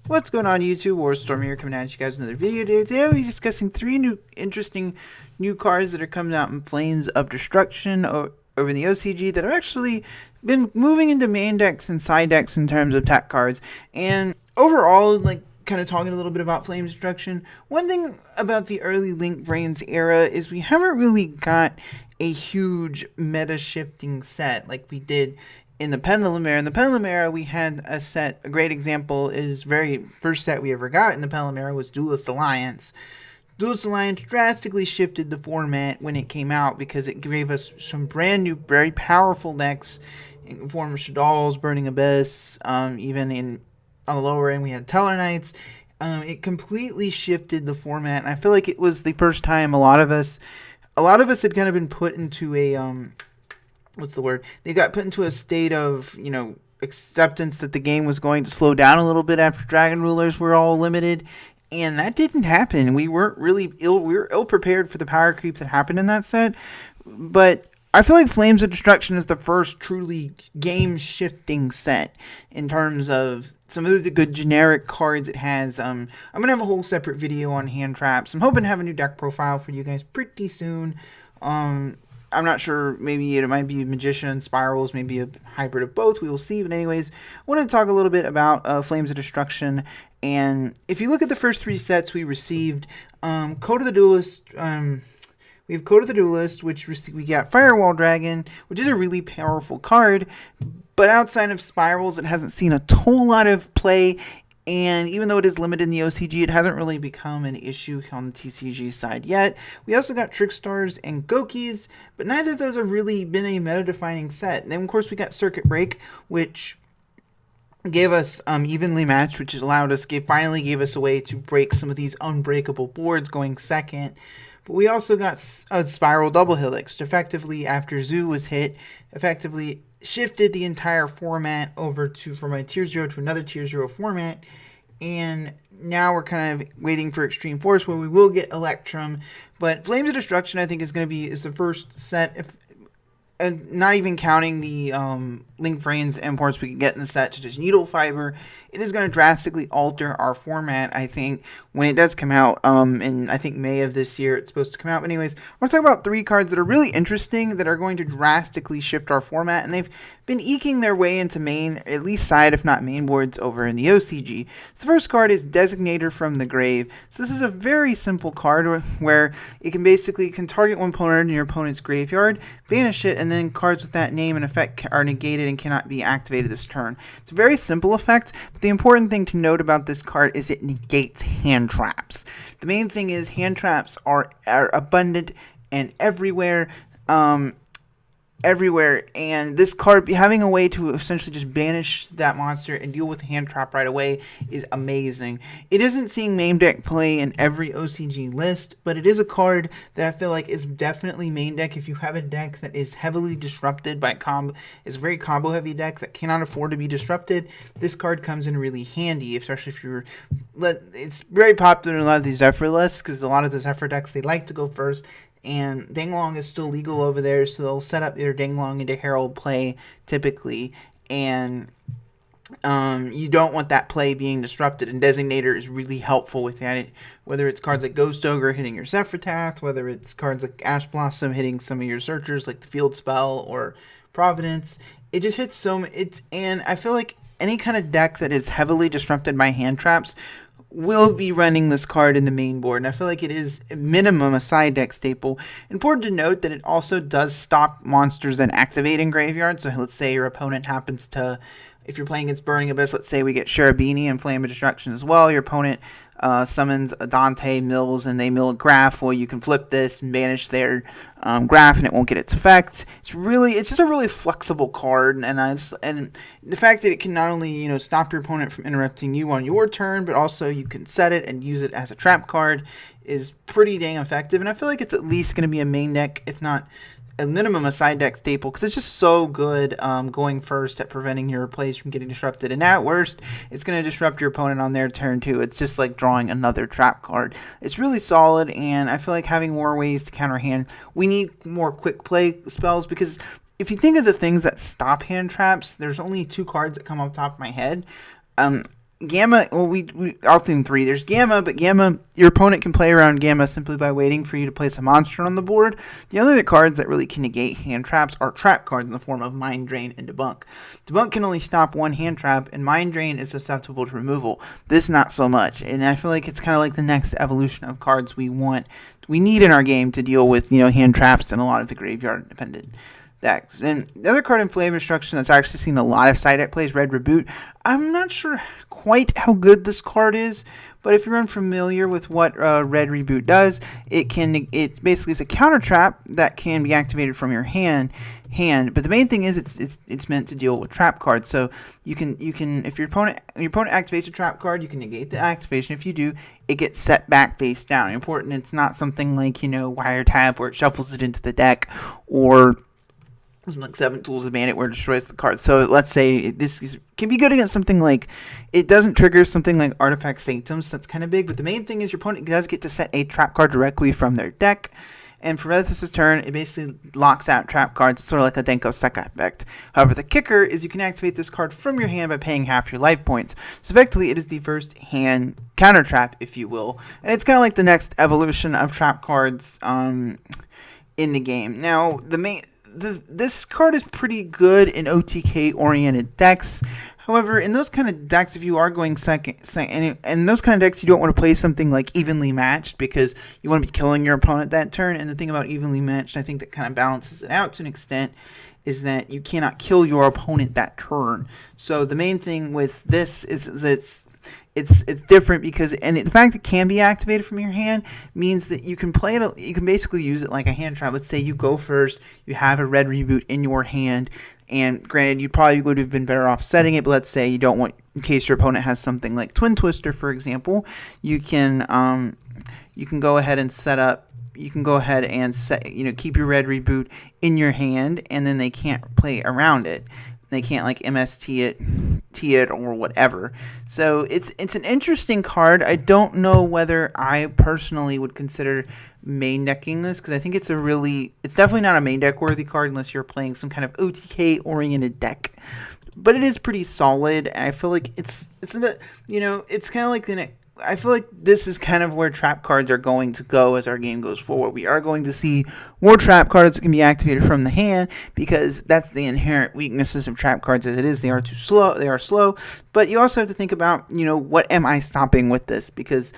What's going on YouTube? Warstorm here coming at you guys with another video today. Today I'll be discussing three interesting new cards that are coming out in Planes of Destruction over in the OCG that have actually been moving into main decks and side decks in terms of tech cards. And overall, like, kind of talking a little bit about Flames Destruction, one thing about the early Link Vrains era is we haven't really got a huge meta shifting set like we did in the Pendulum era. In the Pendulum era, we had a set. A great example is very first set we ever got in the Pendulum era was Duelist Alliance. Duelist Alliance drastically shifted the format when it came out because it gave us some brand new, very powerful decks in the form of Shadal's, Burning Abyss, even on the lower end we had Teller Knights. It completely shifted the format, and I feel like it was the first time a lot of us had kind of been put into a what's the word? They got put into a state of, acceptance that the game was going to slow down a little bit after Dragon Rulers were all limited, and that didn't happen. We were ill prepared for the power creep that happened in that set, but I feel like Flames of Destruction is the first truly game-shifting set in terms of some of the good generic cards it has. I'm going to have a whole separate video on hand traps. I'm hoping to have a new deck profile for you guys pretty soon. I'm not sure, maybe it might be Magician, Spirals, maybe a hybrid of both. We will see. But anyways, I want to talk a little bit about Flames of Destruction. And if you look at the first three sets we received, Code of the Duelist, we have Code of the Duelist, which we got Firewall Dragon, which is a really powerful card. But outside of Spirals, it hasn't seen a whole lot of play. And even though it is limited in the OCG, it hasn't really become an issue on the TCG side yet. We also got Trickstars and Gokis, but neither of those have really been a meta-defining set. And then, of course, we got Circuit Break, which gave us Evenly Matched, which finally gave us a way to break some of these unbreakable boards going second. But we also got a Spiral Double Helix, effectively, after Zoo was hit, effectively shifted the entire format over from a tier 0 to another tier 0 format, and now we're kind of waiting for Extreme Force where we will get Electrum. But Flames of Destruction, I think, is the first set, not even counting the Link Vrains imports we can get in the set, such as Needle Fiber. It is going to drastically alter our format, I think, when it does come out in, I think, May of this year. It's supposed to come out. But anyways, I want to talk about three cards that are really interesting that are going to drastically shift our format, and they've been eking their way into main, at least side, if not main boards over in the OCG. So the first card is Designator from the Grave. So this is a very simple card where it can target one opponent in your opponent's graveyard, banish it, and then cards with that name and effect are negated and cannot be activated this turn. It's a very simple effect, but the important thing to note about this card is it negates hand traps. The main thing is hand traps are abundant and everywhere, and this card having a way to essentially just banish that monster and deal with the hand trap right away is amazing. It isn't seeing main deck play in every OCG list, but it is a card that I feel like is definitely main deck. If you have a deck that is heavily disrupted by is a very combo heavy deck that cannot afford to be disrupted, this card comes in really handy, especially if it's very popular in a lot of these Zephyr lists, because a lot of the Zephyr decks, they like to go first. And Danglong is still legal over there, so they'll set up their Danglong into Herald play typically, and you don't want that play being disrupted, and Designator is really helpful with that. Whether it's cards like Ghost Ogre hitting your Zephyr Tath, whether it's cards like Ash Blossom hitting some of your searchers like the Field Spell or Providence, it just hits so much. And I feel like any kind of deck that is heavily disrupted by hand traps will be running this card in the main board, and I feel like it is at minimum a side deck staple. Important to note that it also does stop monsters that activate in graveyard. So let's say your opponent happens to, if you're playing against Burning Abyss, let's say we get Cherubini and Flame of Destruction as well. Your opponent summons a Dante, mills, and they mill a Graph. Well, you can flip this and banish their Graph, and it won't get its effect. It's just a really flexible card, and the fact that it can not only stop your opponent from interrupting you on your turn, but also you can set it and use it as a trap card is pretty dang effective. And I feel like it's at least going to be a main deck, if not at minimum a side deck staple, because it's just so good going first at preventing your plays from getting disrupted. And at worst, it's going to disrupt your opponent on their turn too. It's just like drawing another trap card. It's really solid, and I feel like having more ways to counter hand. We need more quick play spells, because if you think of the things that stop hand traps, there's only two cards that come off the top of my head. Gamma, well, I'll theme 3. There's Gamma, but Gamma, your opponent can play around Gamma simply by waiting for you to place a monster on the board. The other cards that really can negate hand traps are trap cards in the form of Mind Drain and Debunk. Debunk can only stop one hand trap, and Mind Drain is susceptible to removal. This not so much, and I feel like it's kind of like the next evolution of cards we need in our game to deal with, hand traps and a lot of the graveyard-dependent decks. And the other card in Flame Destruction that's actually seen a lot of side deck plays, Red Reboot. I'm not sure quite how good this card is, but if you're unfamiliar with what Red Reboot does, it basically is a counter trap that can be activated from your hand. But the main thing is it's meant to deal with trap cards. So you can if your opponent activates a trap card, you can negate the activation. If you do, it gets set back face down. Important, it's not something like Wiretap where it shuffles it into the deck, or something like 7 Tools of Bandit where it destroys the card. So let's say can be good against something like, it doesn't trigger something like Artifact Sanctums. That's kind of big, but the main thing is your opponent does get to set a trap card directly from their deck. And for Redthus's turn, it basically locks out trap cards. It's sort of like a Denko Seka effect. However, the kicker is you can activate this card from your hand by paying half your life points. So effectively, it is the first hand counter trap, if you will. And it's kind of like the next evolution of trap cards in the game. Now, this card is pretty good in OTK-oriented decks. However, in those kind of decks, if you are going second, and in those kind of decks, you don't want to play something like Evenly Matched because you want to be killing your opponent that turn. And the thing about Evenly Matched, I think that kind of balances it out to an extent, is that you cannot kill your opponent that turn. So the main thing with this is that it's different because, and the fact it can be activated from your hand means that you can play it. You can basically use it like a hand trap. Let's say you go first, you have a Red Reboot in your hand, and granted, you probably would have been better off setting it. But let's say you don't want, in case your opponent has something like Twin Twister, for example, you can go ahead and set up. You can go ahead and set, keep your Red Reboot in your hand, and then they can't play around it. They can't like MST it or whatever. So it's an interesting card. I don't know whether I personally would consider main decking this, because I think it's definitely not a main deck worthy card unless you're playing some kind of OTK oriented deck. But it is pretty solid, and I feel like it's kind of like I feel like this is kind of where trap cards are going to go as our game goes forward. We are going to see more trap cards that can be activated from the hand, because that's the inherent weaknesses of trap cards as it is. They are slow. But you also have to think about, what am I stopping with this? Because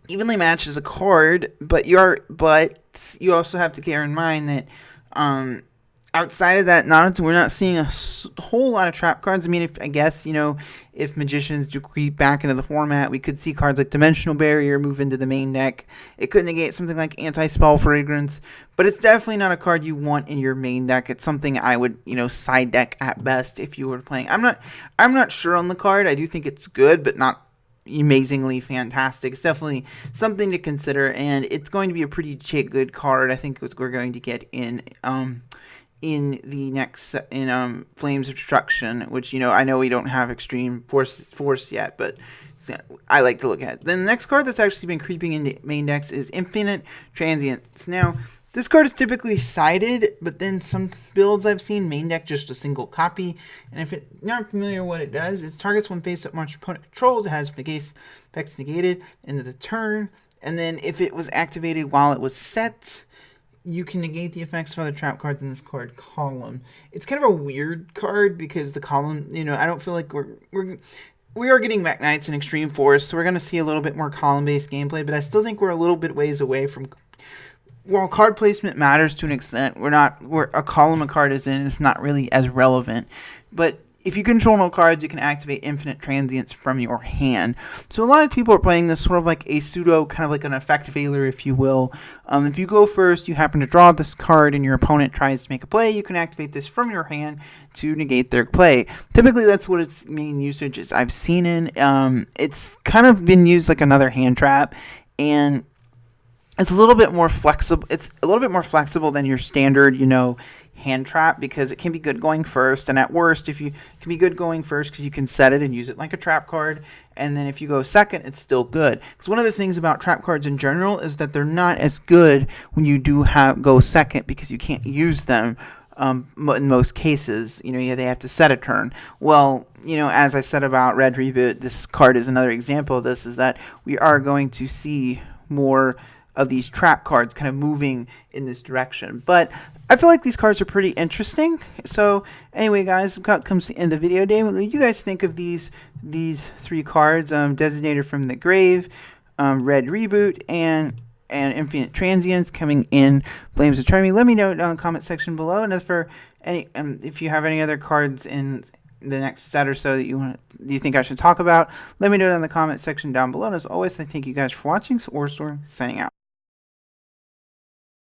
Evenly Matched is a card, but you also have to bear in mind that outside of that, we're not seeing a whole lot of trap cards. I mean, if Magicians do creep back into the format, we could see cards like Dimensional Barrier move into the main deck. It could negate something like Anti-Spell Fragrance, but it's definitely not a card you want in your main deck. It's something I would, side deck at best if you were playing. I'm not sure on the card. I do think it's good, but not amazingly fantastic. It's definitely something to consider, and it's going to be a pretty good card. I think we're going to get in the next Flames of Destruction, which I know we don't have Extreme Force yet, but I like to look at. Then the next card that's actually been creeping into main decks is Infinite Transience. Now, this card is typically sided, but then some builds I've seen main deck just a single copy. And if you're not familiar with what it does, it targets one face-up monster opponent controls. It has effects negated into the turn, and then if it was activated while it was set, you can negate the effects of other trap cards in this card column. It's kind of a weird card because the column, I don't feel like we are getting Mech Knights and Extreme Force, so we're going to see a little bit more column-based gameplay, but I still think we're a little bit ways away from. While card placement matters to an extent, where a column a card is in is not really as relevant. But if you control no cards, you can activate Infinite Transience from your hand. So a lot of people are playing this sort of like a pseudo, kind of like an effect failure, if you will. If you go first, you happen to draw this card, and your opponent tries to make a play, you can activate this from your hand to negate their play. Typically, that's what its main usage is I've seen in. It's kind of been used like another hand trap, and it's a little bit more flexible. It's a little bit more flexible than your standard, hand trap, because it can be good going first, and at worst, it can be good going first because you can set it and use it like a trap card, and then if you go second, it's still good. Because one of the things about trap cards in general is that they're not as good when you do go second, because you can't use them in most cases. They have to set a turn. Well, as I said about Red Reboot, this card is another example of this, is that we are going to see more of these trap cards kind of moving in this direction. But I feel like these cards are pretty interesting. So anyway, guys, comes the end of the video day. What do you guys think of these 3 cards? Designator from the Grave, Red Reboot, and Infinite Transients coming in Flames of Eternity. Let me know down in the comment section below. And as for any, if you have any other cards in the next set or so that you think I should talk about, let me know down in the comment section down below. And as always, I thank you guys for watching. So, Orstorm signing out.